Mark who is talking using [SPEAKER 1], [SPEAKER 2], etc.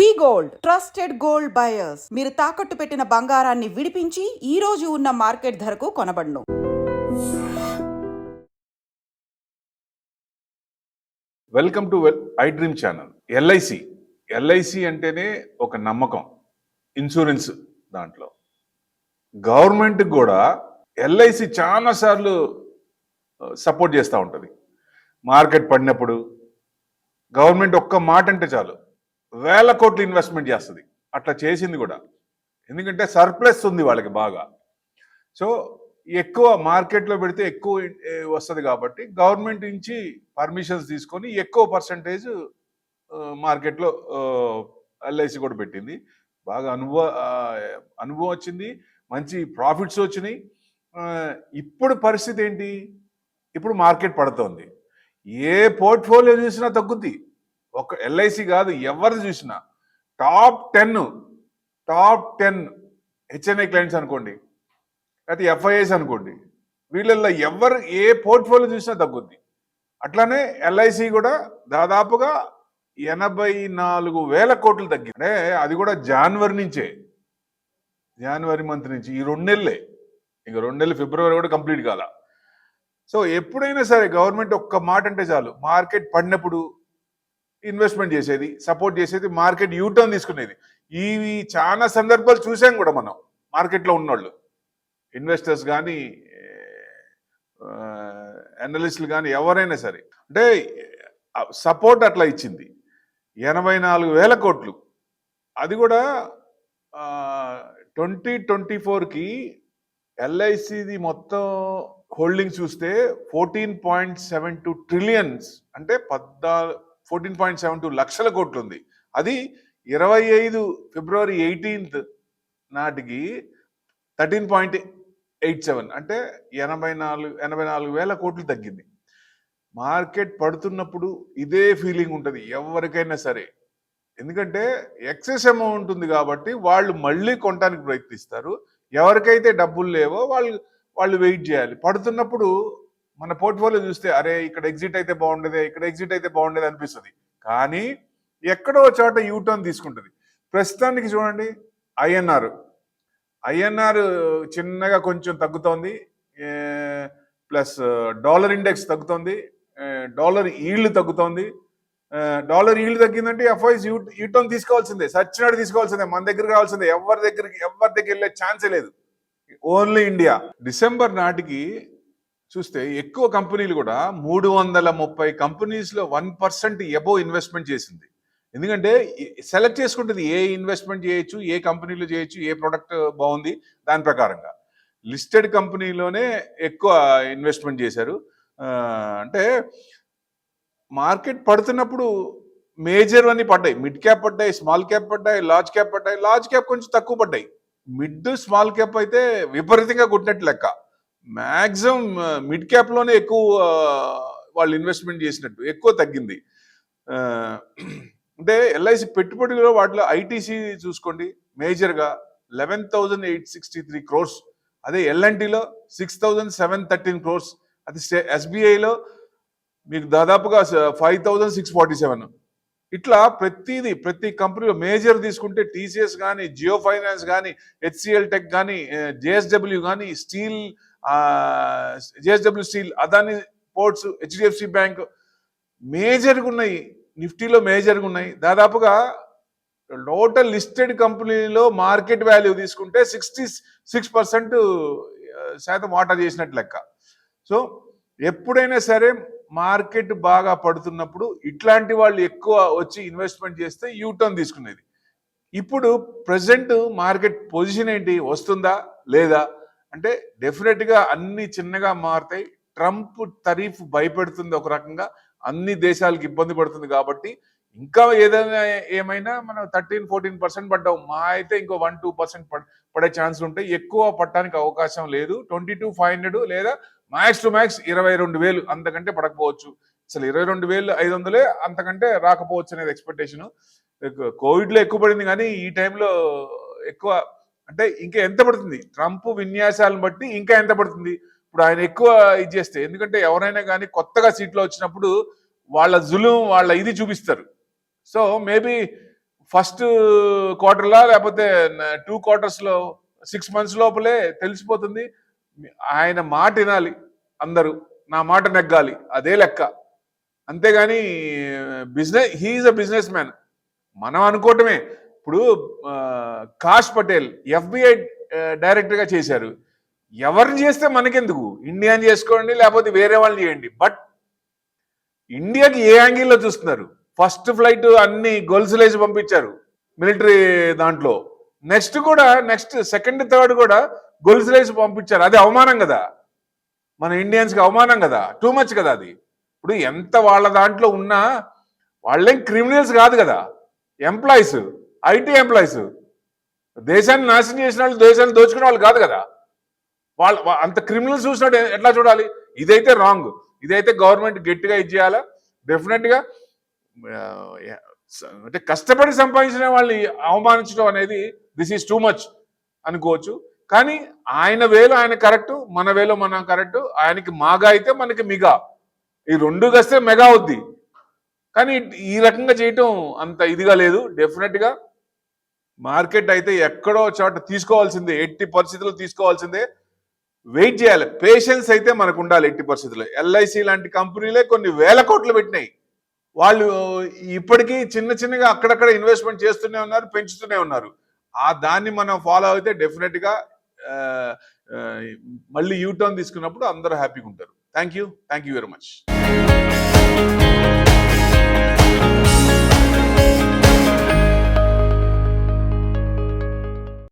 [SPEAKER 1] వి gold trusted gold buyers. మీరు తాకట్టు పెట్టిన బంగారాన్ని విడిపించి ఈ రోజు ఉన్న మార్కెట్ ధరకు కొనబడును.
[SPEAKER 2] Welcome to iDream channel. LIC అంటేనే ఒక నమ్మకం, ఇన్సూరెన్స్. దాంట్లో గవర్నమెంట్ కూడా ఎల్ఐసి చాలా సార్లు సపోర్ట్ చేస్తూ ఉంటుంది. మార్కెట్ పడినప్పుడు గవర్నమెంట్ ఒక్క మాట అంటే చాలు వేల కోట్లు ఇన్వెస్ట్మెంట్ చేస్తుంది. అట్లా చేసింది కూడా, ఎందుకంటే సర్ప్లస్ ఉంది వాళ్ళకి బాగా. సో ఎక్కువ మార్కెట్లో పెడితే ఎక్కువ వస్తుంది కాబట్టి గవర్నమెంట్ నుంచి పర్మిషన్స్ తీసుకొని ఎక్కువ పర్సంటేజ్ మార్కెట్లో ఎల్ఐసి కూడా పెట్టింది. బాగా అనుభవం వచ్చింది, మంచి ప్రాఫిట్స్ వచ్చినాయి. ఇప్పుడు పరిస్థితి ఏంటి? ఇప్పుడు మార్కెట్ పడుతోంది. ఏ పోర్ట్ఫోలియో చూసినా తగ్గుద్ది. ఒక ఎల్ఐసి కాదు, ఎవరిది చూసినా టాప్ 10 హెచ్ఎన్ఐ క్లయింట్స్ అనుకోండి, అయితే ఎఫ్ఐఎస్ అనుకోండి, వీళ్ళల్లో ఎవరు ఏ పోర్ట్ఫోలియో చూసినా తగ్గుద్ది. అట్లానే ఎల్ఐసి కూడా దాదాపుగా 84,000 కోట్లు తగ్గింది. అంటే అది కూడా జనవరి మంత్ నుంచి, ఈ 2 నెలలే. ఇక 2 నెలలు ఫిబ్రవరి కూడా కంప్లీట్ కాల. సో ఎప్పుడైనా సరే గవర్నమెంట్ ఒక్క మాట అంటే చాలు, మార్కెట్ పడినప్పుడు ఇన్వెస్ట్మెంట్ చేసేది, సపోర్ట్ చేసేది, మార్కెట్ యూటర్న్ తీసుకునేది. ఇవి చాలా సందర్భాలు చూసాం కూడా మనం. మార్కెట్లో ఉన్నోళ్ళు, ఇన్వెస్టర్స్ కానీ అనలిస్టులు కానీ ఎవరైనా సరే, అంటే సపోర్ట్ అట్లా ఇచ్చింది. 84,000 కోట్లు. అది కూడా 2024కి ఎల్ఐసిది మొత్తం హోల్డింగ్ చూస్తే 14.72 ట్రిలియన్స్, అంటే 14.72 లక్షల కోట్లు ఉంది. అది 25 ఫిబ్రవరి 18th నాటికి 13.87, అంటే 84,000 కోట్లు తగ్గింది. మార్కెట్ పడుతున్నప్పుడు ఇదే ఫీలింగ్ ఉంటుంది ఎవరికైనా సరే, ఎందుకంటే ఎక్సెస్ అమౌంట్ ఉంది కాబట్టి వాళ్ళు మళ్ళీ కొనడానికి ప్రయత్నిస్తారు. ఎవరికైతే డబ్బులు లేవో వాళ్ళు వెయిట్ చేయాలి. పడుతున్నప్పుడు మన పోర్ట్ఫోలియో చూస్తే అరే ఇక్కడ ఎగ్జిట్ అయితే బాగుండేది అనిపిస్తుంది. కానీ ఎక్కడో చోట యూటర్న్ తీసుకుంటుంది. ప్రస్తుతానికి చూడండి, ఐఎన్ఆర్ చిన్నగా కొంచెం తగ్గుతోంది, ప్లస్ డాలర్ ఇండెక్స్ తగ్గుతోంది, డాలర్ ఈల్డ్ తగ్గుతోంది. డాలర్ ఈల్డ్ తగ్గిందంటే ఎఫ్ఐస్ యూటర్న్ తీసుకోవాల్సిందే, సచ్చినాడు తీసుకోవాల్సిందే, మన దగ్గరికి రావాల్సిందే. ఎవరి దగ్గరికి వెళ్ళే ఛాన్సే లేదు, ఓన్లీ ఇండియా. డిసెంబర్ నాటికి చూస్తే ఎక్కువ కంపెనీలు కూడా 330 కంపెనీస్లో 1% ఎబో ఇన్వెస్ట్మెంట్ చేసింది. ఎందుకంటే సెలెక్ట్ చేసుకుంటుంది ఏ ఇన్వెస్ట్మెంట్ చేయొచ్చు, ఏ కంపెనీలో చేయొచ్చు, ఏ ప్రోడక్ట్ బాగుంది, దాని ప్రకారంగా. లిస్టెడ్ కంపెనీలోనే ఎక్కువ ఇన్వెస్ట్మెంట్ చేశారు. అంటే మార్కెట్ పడుతున్నప్పుడు మేజర్ అన్ని పడ్డాయి. మిడ్ క్యాప్ పడ్డాయి, స్మాల్ క్యాప్ పడ్డాయి, లార్జ్ క్యాప్ పడ్డాయి. లార్జ్ క్యాప్ కొంచెం తక్కువ పడ్డాయి. మిడ్ స్మాల్ క్యాప్ అయితే విపరీతంగా కొట్టినట్టు లెక్క. మ్యాక్సిమం మిడ్ క్యాప్లోనే ఎక్కువ వాళ్ళు ఇన్వెస్ట్మెంట్ చేసినట్టు, ఎక్కువ తగ్గింది. అంటే ఎల్ఐసి పెట్టుబడిలో వాటిలో ఐటీసీ చూసుకోండి, మేజర్గా 11,863 crores. అదే ఎల్ఎన్టీలో 6,713 crores. అది ఎస్బీఐలో మీకు దాదాపుగా 5,647. ఇట్లా ప్రతి కంపెనీలో మేజర్ తీసుకుంటే టీసీఎస్ కానీ, జియో ఫైనాన్స్ కానీ, హెచ్సిఎల్ టెక్ కానీ, జేఎస్డబ్ల్యూ కానీ, JSW steel, Adani ports, HDFC bank మేజర్గా ఉన్నాయి. నిఫ్టీలో మేజర్గా ఉన్నాయి. దాదాపుగా టోటల్ లిస్టెడ్ కంపెనీలో మార్కెట్ వాల్యూ తీసుకుంటే 66% శాతం వాటా చేసినట్టు లెక్క. సో ఎప్పుడైనా సరే మార్కెట్ బాగా పడుతున్నప్పుడు ఇట్లాంటి వాళ్ళు ఎక్కువ వచ్చి ఇన్వెస్ట్మెంట్ చేస్తే యూటర్న్ తీసుకునేది. ఇప్పుడు ప్రజెంట్ మార్కెట్ పొజిషన్ ఏంటి? వస్తుందా లేదా అంటే డెఫినెట్గా అన్ని చిన్నగా మారుతాయి. ట్రంప్ టరీఫ్ భయపెడుతుంది ఒక రకంగా, అన్ని దేశాలకు ఇబ్బంది పడుతుంది కాబట్టి ఇంకా ఏమైనా మనం 13-14% పడ్డాం. మా అయితే ఇంకో 1-2% పడే ఛాన్స్ ఉంటాయి. ఎక్కువ పట్టడానికి అవకాశం లేదు. 22,500 లేదా మ్యాక్స్ టు మ్యాక్స్ 22,000, అంతకంటే పడకపోవచ్చు. అసలు 22,500 అంతకంటే రాకపోవచ్చు అనేది ఎక్స్పెక్టేషన్. కోవిడ్లో ఎక్కువ పడింది, కానీ ఈ టైంలో ఎక్కువ అంటే ఇంకా ఎంత పడుతుంది? ట్రంప్ విన్యాసాలను బట్టి ఇంకా ఎంత పడుతుంది? ఇప్పుడు ఆయన ఎక్కువ ఇది చేస్తే, ఎందుకంటే ఎవరైనా కానీ కొత్తగా సీట్లో వచ్చినప్పుడు వాళ్ళ జులుం, వాళ్ళ ఇది చూపిస్తారు. సో మేబీ ఫస్ట్ క్వార్టర్లా లేకపోతే 2 క్వార్టర్స్లో 6 months లోపలే తెలిసిపోతుంది. ఆయన మాట వినాలి అందరూ, నా మాట నెగ్గాలి, అదే లెక్క. అంతేగాని హీఈస్ అ బిజినెస్ మ్యాన్ మనం అనుకోవటమే. ఇప్పుడు కాష్ పటేల్ FBI డైరెక్టర్గా చేశారు. ఎవరిని చేస్తే మనకెందుకు, ఇండియాని చేసుకోండి లేకపోతే వేరే వాళ్ళని చేయండి. బట్ ఇండియాకి ఏ యాంగిల్లో చూస్తున్నారు? ఫస్ట్ ఫ్లైట్ అన్ని గొలుసులేసి పంపించారు మిలిటరీ దాంట్లో. నెక్స్ట్ సెకండ్ థర్డ్ కూడా గొలుసులేసి పంపించారు. అది అవమానం కదా, మన ఇండియన్స్కి అవమానం కదా, టూ మచ్ కదా అది. ఇప్పుడు ఎంత వాళ్ళ దాంట్లో ఉన్నా వాళ్ళేం క్రిమినల్స్ కాదు కదా, ఎంప్లాయీస్, IT ఎంప్లాయీస్. దేశాన్ని నాశనం చేసిన వాళ్ళు, దేశాన్ని దోచుకునే వాళ్ళు కాదు కదా. వాళ్ళు అంత క్రిమినల్స్ చూసినట్టు ఎట్లా చూడాలి? ఇదైతే రాంగ్. ఇదైతే గవర్నమెంట్ గట్టిగా ఇచ్చేయాలా డెఫినెట్గా. అంటే కష్టపడి సంపాదించిన వాళ్ళని అవమానించడం అనేది దిస్ ఈజ్ టూ మచ్ అనుకోవచ్చు. కానీ ఆయన వేలో ఆయన కరెక్ట్, మన వేలో మనం కరెక్ట్. ఆయనకి మాగా అయితే మనకి మిగా, ఈ రెండు కలిస్తే మెగా అవుద్ది. కానీ ఈ రకంగా చేయటం అంత ఇదిగా లేదు. డెఫినెట్గా మార్కెట్ అయితే ఎక్కడో చోట తీసుకోవాల్సిందే, ఎట్టి పరిస్థితుల్లో తీసుకోవాల్సిందే. వెయిట్ చేయాలి, పేషెన్స్ అయితే మనకు ఉండాలి ఎట్టి పరిస్థితుల్లో. LIC లాంటి కంపెనీలే కొన్ని వేల కోట్లు పెట్టినాయి. వాళ్ళు ఇప్పటికీ చిన్నగా అక్కడక్కడ ఇన్వెస్ట్మెంట్ చేస్తూనే ఉన్నారు, పెంచుతూనే ఉన్నారు. దాన్ని మనం ఫాలో అయితే డెఫినెట్గా మళ్ళీ యూటర్న్ తీసుకున్నప్పుడు అందరూ హ్యాపీగా ఉంటారు. Thank you very much.